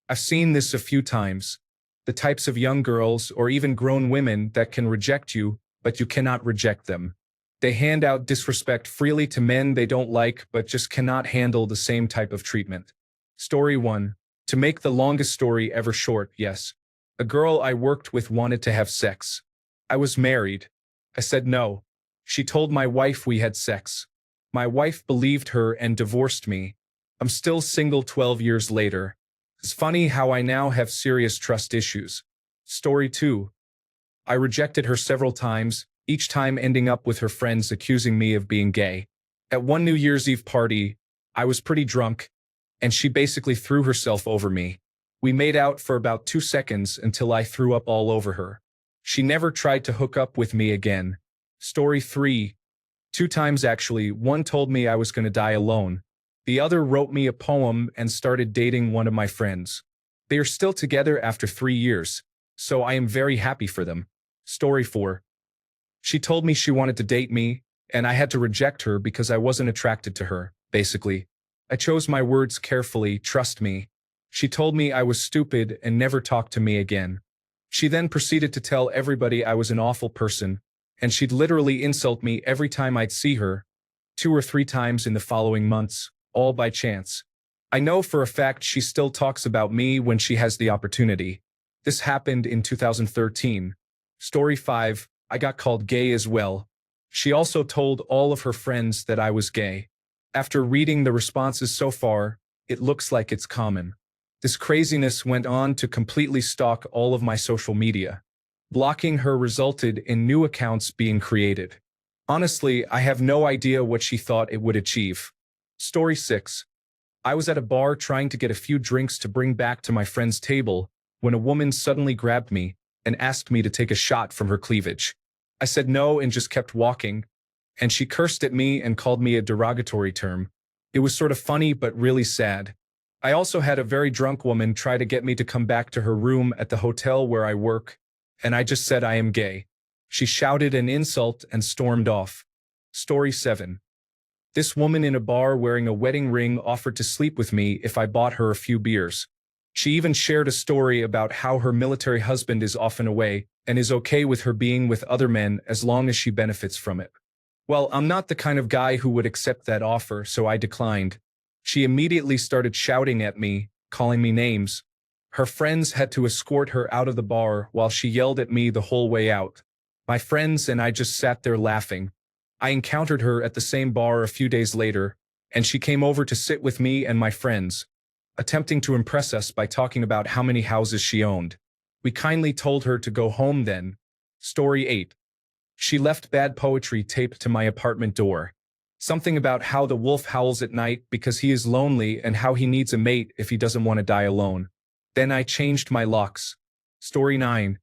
I've seen this a few times. The types of young girls or even grown women that can reject you, but you cannot reject them. They hand out disrespect freely to men they don't like but just cannot handle the same type of treatment. Story 1. To make the longest story ever short, yes. A girl I worked with wanted to have sex. I was married. I said no. She told my wife we had sex. My wife believed her and divorced me. I'm still single 12 years later. It's funny how I now have serious trust issues. Story 2. I rejected her several times, each time ending up with her friends accusing me of being gay. At one New Year's Eve party, I was pretty drunk, and she basically threw herself over me. We made out for about 2 seconds until I threw up all over her. She never tried to hook up with me again. Story 3. 2 times actually. One told me I was going to die alone. The other wrote me a poem and started dating one of my friends. They are still together after 3 years, so I am very happy for them. Story 4. She told me she wanted to date me, and I had to reject her because I wasn't attracted to her, basically. I chose my words carefully, trust me. She told me I was stupid and never talked to me again. She then proceeded to tell everybody I was an awful person, and she'd literally insult me every time I'd see her, 2 or 3 times in the following months, all by chance. I know for a fact she still talks about me when she has the opportunity. This happened in 2013. Story 5. I got called gay as well. She also told all of her friends that I was gay. After reading the responses so far, it looks like it's common. This craziness went on to completely stalk all of my social media. Blocking her resulted in new accounts being created. Honestly, I have no idea what she thought it would achieve. Story 6. I was at a bar trying to get a few drinks to bring back to my friend's table when a woman suddenly grabbed me and asked me to take a shot from her cleavage. I said no and just kept walking, and she cursed at me and called me a derogatory term. It was sort of funny but really sad. I also had a very drunk woman try to get me to come back to her room at the hotel where I work, and I just said I am gay. She shouted an insult and stormed off. Story 7. This woman in a bar wearing a wedding ring offered to sleep with me if I bought her a few beers. She even shared a story about how her military husband is often away and is okay with her being with other men as long as she benefits from it. Well, I'm not the kind of guy who would accept that offer, so I declined. She immediately started shouting at me, calling me names. Her friends had to escort her out of the bar while she yelled at me the whole way out. My friends and I just sat there laughing. I encountered her at the same bar a few days later, and she came over to sit with me and my friends, attempting to impress us by talking about how many houses she owned. We kindly told her to go home then. Story 8. She left bad poetry taped to my apartment door. Something about how the wolf howls at night because he is lonely and how he needs a mate if he doesn't want to die alone. Then I changed my locks. Story 9.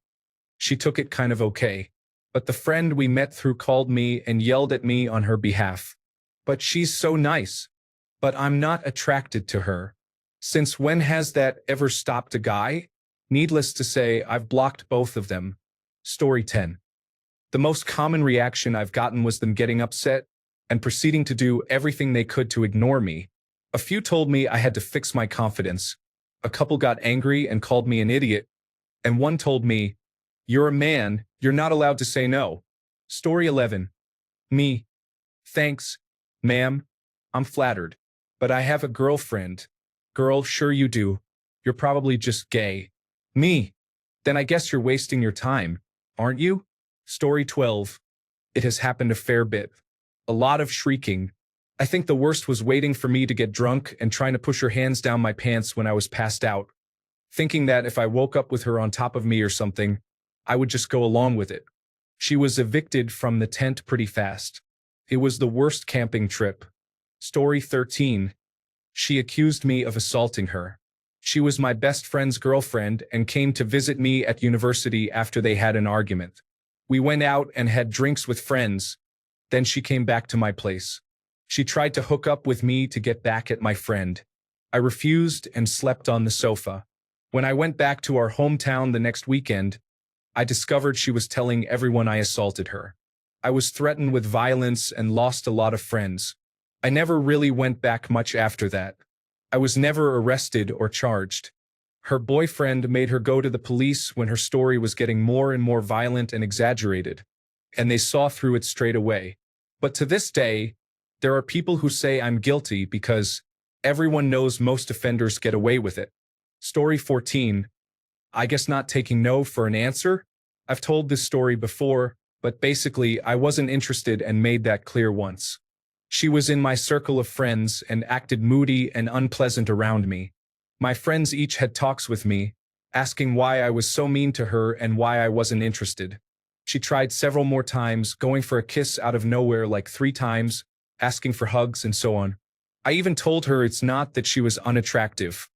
She took it kind of okay. But the friend we met through called me and yelled at me on her behalf. But she's so nice. But I'm not attracted to her. Since when has that ever stopped a guy? Needless to say, I've blocked both of them. Story 10. The most common reaction I've gotten was them getting upset and proceeding to do everything they could to ignore me. A few told me I had to fix my confidence. A couple got angry and called me an idiot. And one told me, "You're a man, you're not allowed to say no." Story 11. Me. Thanks, ma'am. I'm flattered. But I have a girlfriend. Girl, sure you do. You're probably just gay. Me. Then I guess you're wasting your time, aren't you? Story 12. It has happened a fair bit. A lot of shrieking. I think the worst was waiting for me to get drunk and trying to push her hands down my pants when I was passed out, thinking that if I woke up with her on top of me or something, I would just go along with it. She was evicted from the tent pretty fast. It was the worst camping trip. Story 13. She accused me of assaulting her. She was my best friend's girlfriend and came to visit me at university after they had an argument. We went out and had drinks with friends. Then she came back to my place. She tried to hook up with me to get back at my friend. I refused and slept on the sofa. When I went back to our hometown the next weekend, I discovered she was telling everyone I assaulted her. I was threatened with violence and lost a lot of friends. I never really went back much after that. I was never arrested or charged. Her boyfriend made her go to the police when her story was getting more and more violent and exaggerated, and they saw through it straight away. But to this day, there are people who say I'm guilty because everyone knows most offenders get away with it. Story 14. I guess not taking no for an answer? I've told this story before, but basically I wasn't interested and made that clear once. She was in my circle of friends and acted moody and unpleasant around me. My friends each had talks with me, asking why I was so mean to her and why I wasn't interested. She tried several more times, going for a kiss out of nowhere like 3 times, asking for hugs and so on. I even told her it's not that she was unattractive.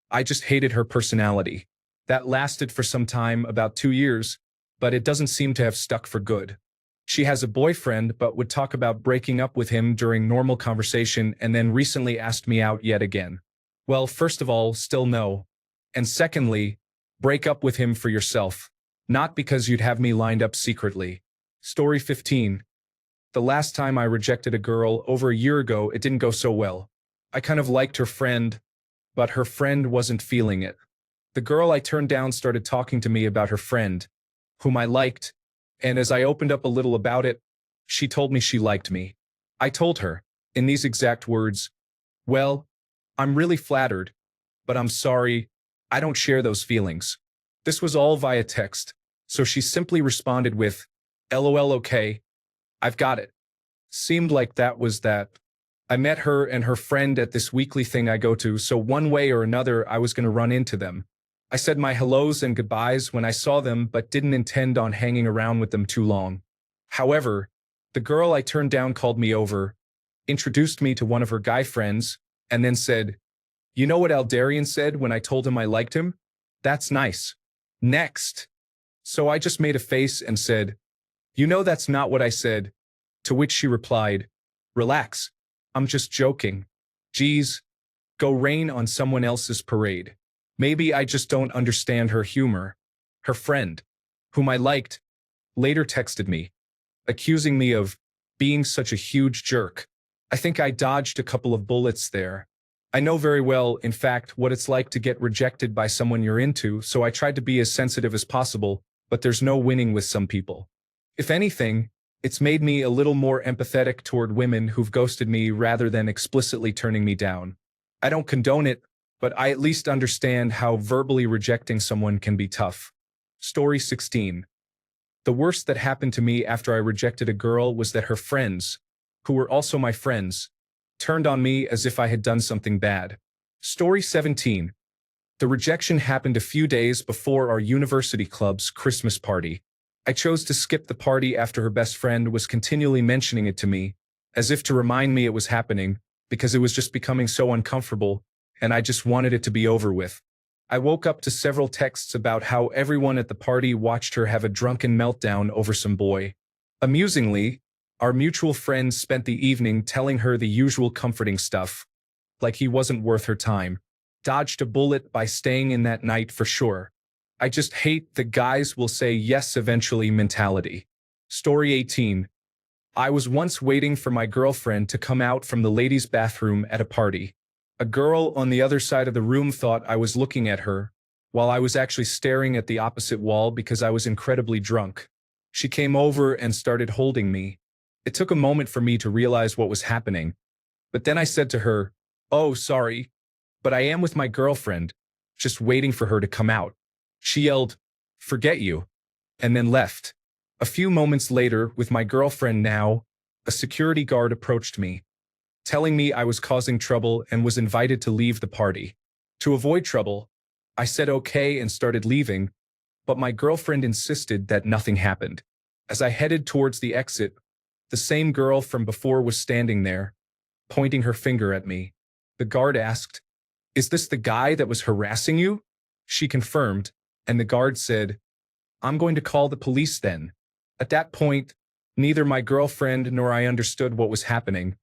I just hated her personality. That lasted for some time, about 2 years, but it doesn't seem to have stuck for good. She has a boyfriend but would talk about breaking up with him during normal conversation and then recently asked me out yet again. Well, first of all, still no. And secondly, break up with him for yourself. Not because you'd have me lined up secretly. Story 15. The last time I rejected a girl, over a year ago, it didn't go so well. I kind of liked her friend, but her friend wasn't feeling it. The girl I turned down started talking to me about her friend, whom I liked, and as I opened up a little about it, she told me she liked me. I told her, in these exact words, "Well, I'm really flattered, but I'm sorry, I don't share those feelings." This was all via text, so she simply responded with, "LOL, okay, I've got it." Seemed like that was that. I met her and her friend at this weekly thing I go to, so one way or another I was going to run into them. I said my hellos and goodbyes when I saw them but didn't intend on hanging around with them too long. However, the girl I turned down called me over, introduced me to one of her guy friends, and then said, "You know what Aldarian said when I told him I liked him? That's nice. Next." So I just made a face and said, "You know that's not what I said," to which she replied, "Relax, I'm just joking. Geez, go rain on someone else's parade. Maybe I just don't understand her humor." Her friend, whom I liked, later texted me, accusing me of being such a huge jerk. I think I dodged a couple of bullets there. I know very well, in fact, what it's like to get rejected by someone you're into, so I tried to be as sensitive as possible, but there's no winning with some people. If anything, it's made me a little more empathetic toward women who've ghosted me rather than explicitly turning me down. I don't condone it, but I at least understand how verbally rejecting someone can be tough. Story 16. The worst that happened to me after I rejected a girl was that her friends, who were also my friends, turned on me as if I had done something bad. Story 17. The rejection happened a few days before our university club's Christmas party. I chose to skip the party after her best friend was continually mentioning it to me, as if to remind me it was happening, because it was just becoming so uncomfortable, and I just wanted it to be over with. I woke up to several texts about how everyone at the party watched her have a drunken meltdown over some boy. Amusingly, our mutual friends spent the evening telling her the usual comforting stuff, like he wasn't worth her time. Dodged a bullet by staying in that night for sure. I just hate the guys will say yes eventually mentality. Story 18. I was once waiting for my girlfriend to come out from the ladies' bathroom at a party. A girl on the other side of the room thought I was looking at her, while I was actually staring at the opposite wall because I was incredibly drunk. She came over and started holding me. It took a moment for me to realize what was happening, but then I said to her, "Oh, sorry, but I am with my girlfriend, just waiting for her to come out." She yelled, "Forget you," and then left. A few moments later, with my girlfriend now, a security guard approached me, telling me I was causing trouble and was invited to leave the party. To avoid trouble, I said okay and started leaving, but my girlfriend insisted that nothing happened. As I headed towards the exit, the same girl from before was standing there, pointing her finger at me. The guard asked, "Is this the guy that was harassing you?" She confirmed, and the guard said, "I'm going to call the police then." At that point, neither my girlfriend nor I understood what was happening,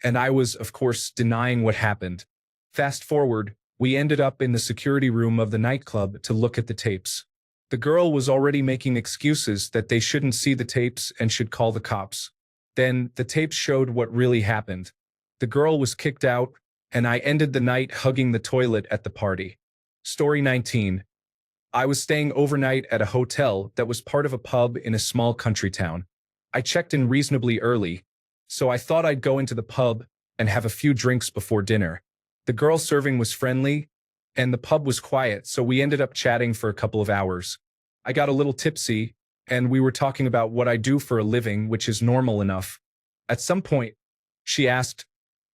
and I was, of course, denying what happened. Fast forward, we ended up in the security room of the nightclub to look at the tapes. The girl was already making excuses that they shouldn't see the tapes and should call the cops. Then, the tapes showed what really happened. The girl was kicked out, and I ended the night hugging the toilet at the party. Story 19. I was staying overnight at a hotel that was part of a pub in a small country town. I checked in reasonably early, so I thought I'd go into the pub and have a few drinks before dinner. The girl serving was friendly, and the pub was quiet, so we ended up chatting for a couple of hours. I got a little tipsy, and we were talking about what I do for a living, which is normal enough. At some point, she asked,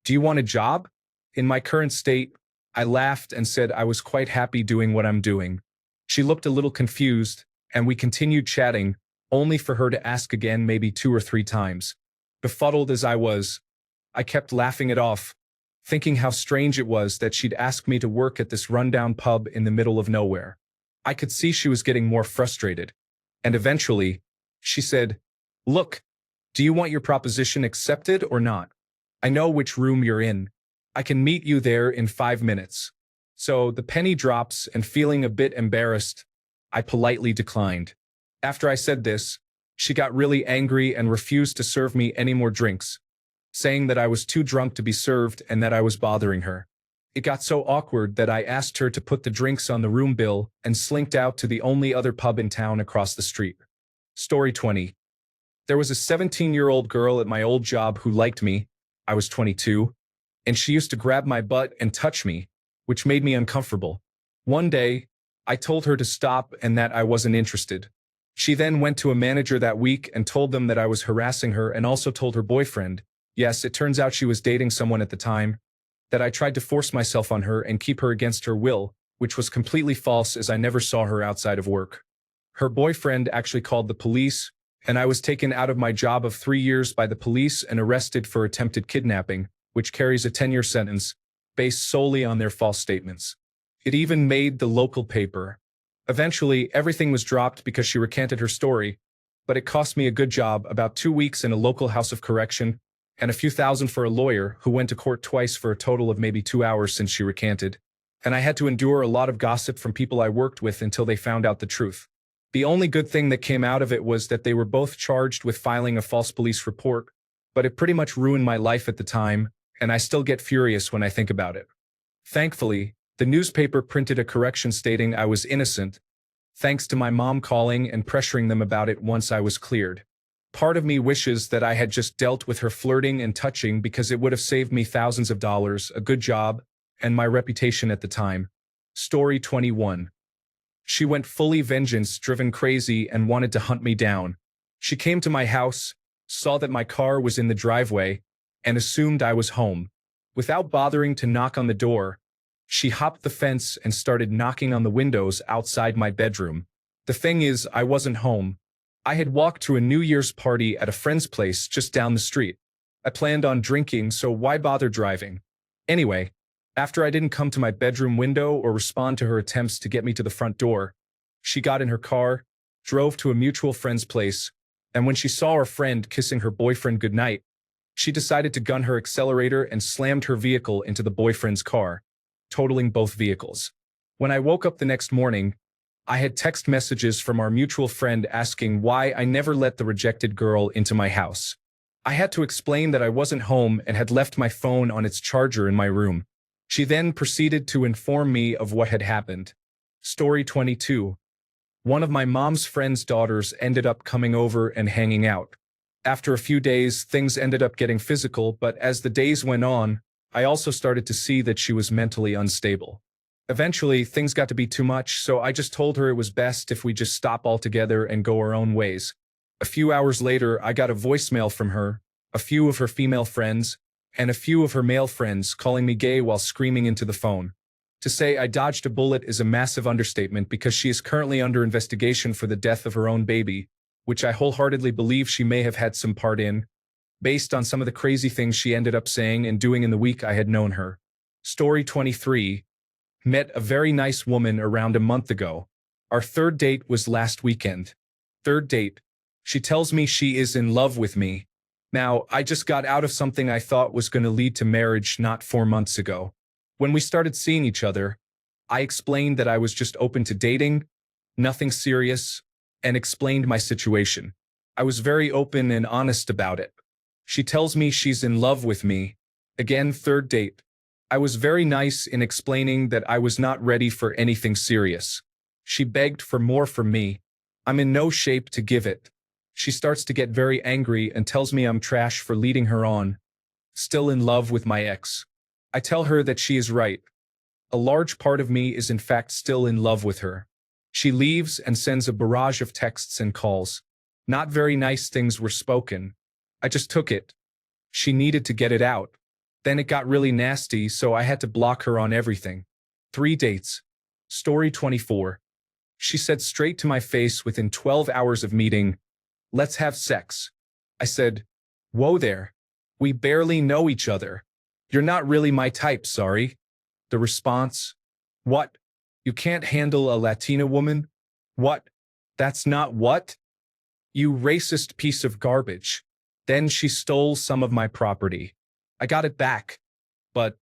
"Do you want a job?" In my current state, I laughed and said I was quite happy doing what I'm doing. She looked a little confused, and we continued chatting, only for her to ask again maybe 2 or 3 times. Befuddled as I was, I kept laughing it off, thinking how strange it was that she'd ask me to work at this rundown pub in the middle of nowhere. I could see she was getting more frustrated, and eventually, she said, "Look, do you want your proposition accepted or not? I know which room you're in. I can meet you there in 5 minutes." So the penny drops, and feeling a bit embarrassed, I politely declined. After I said this, she got really angry and refused to serve me any more drinks, saying that I was too drunk to be served and that I was bothering her. It got so awkward that I asked her to put the drinks on the room bill and slinked out to the only other pub in town across the street. Story 20. There was a 17-year-old girl at my old job who liked me. I was 22, and she used to grab my butt and touch me, which made me uncomfortable. One day, I told her to stop and that I wasn't interested. She then went to a manager that week and told them that I was harassing her, and also told her boyfriend, yes, it turns out she was dating someone at the time, that I tried to force myself on her and keep her against her will, which was completely false as I never saw her outside of work. Her boyfriend actually called the police, and I was taken out of my job of 3 years by the police and arrested for attempted kidnapping, which carries a 10-year sentence, based solely on their false statements. It even made the local paper. Eventually, everything was dropped because she recanted her story, but it cost me a good job, about 2 weeks in a local house of correction, and a few thousand for a lawyer who went to court twice for a total of maybe 2 hours since she recanted. And I had to endure a lot of gossip from people I worked with until they found out the truth. The only good thing that came out of it was that they were both charged with filing a false police report, but it pretty much ruined my life at the time, and I still get furious when I think about it. Thankfully, the newspaper printed a correction stating I was innocent, thanks to my mom calling and pressuring them about it once I was cleared. Part of me wishes that I had just dealt with her flirting and touching, because it would have saved me thousands of dollars, a good job, and my reputation at the time. Story 21. She went fully vengeance-driven crazy and wanted to hunt me down. She came to my house, saw that my car was in the driveway, and assumed I was home. Without bothering to knock on the door, she hopped the fence and started knocking on the windows outside my bedroom. The thing is, I wasn't home. I had walked to a New Year's party at a friend's place just down the street. I planned on drinking, so why bother driving? Anyway, after I didn't come to my bedroom window or respond to her attempts to get me to the front door, she got in her car, drove to a mutual friend's place, and when she saw her friend kissing her boyfriend goodnight, she decided to gun her accelerator and slammed her vehicle into the boyfriend's car, totaling both vehicles. When I woke up the next morning, I had text messages from our mutual friend asking why I never let the rejected girl into my house. I had to explain that I wasn't home and had left my phone on its charger in my room. She then proceeded to inform me of what had happened. Story 22. One of my mom's friend's daughters ended up coming over and hanging out. After a few days, things ended up getting physical, but as the days went on, I also started to see that she was mentally unstable. Eventually, things got to be too much, so I just told her it was best if we just stop altogether and go our own ways. A few hours later, I got a voicemail from her, a few of her female friends, and a few of her male friends calling me gay while screaming into the phone. To say I dodged a bullet is a massive understatement, because she is currently under investigation for the death of her own baby, which I wholeheartedly believe she may have had some part in, based on some of the crazy things she ended up saying and doing in the week I had known her. Story 23. Met a very nice woman around a month ago. Our third date was last weekend. Third date. She tells me she is in love with me. Now, I just got out of something I thought was going to lead to marriage not 4 months ago. When we started seeing each other, I explained that I was just open to dating, nothing serious, and explained my situation. I was very open and honest about it. She tells me she's in love with me. Again, third date. I was very nice in explaining that I was not ready for anything serious. She begged for more from me. I'm in no shape to give it. She starts to get very angry and tells me I'm trash for leading her on. Still in love with my ex. I tell her that she is right. A large part of me is in fact still in love with her. She leaves and sends a barrage of texts and calls. Not very nice things were spoken. I just took it. She needed to get it out. Then it got really nasty, so I had to block her on everything. 3 dates. Story 24. She said straight to my face within 12 hours of meeting, "Let's have sex." I said, "Whoa there. We barely know each other. You're not really my type, sorry." The response, "What? You can't handle a Latina woman? What? That's not what? You racist piece of garbage." Then she stole some of my property. I got it back, but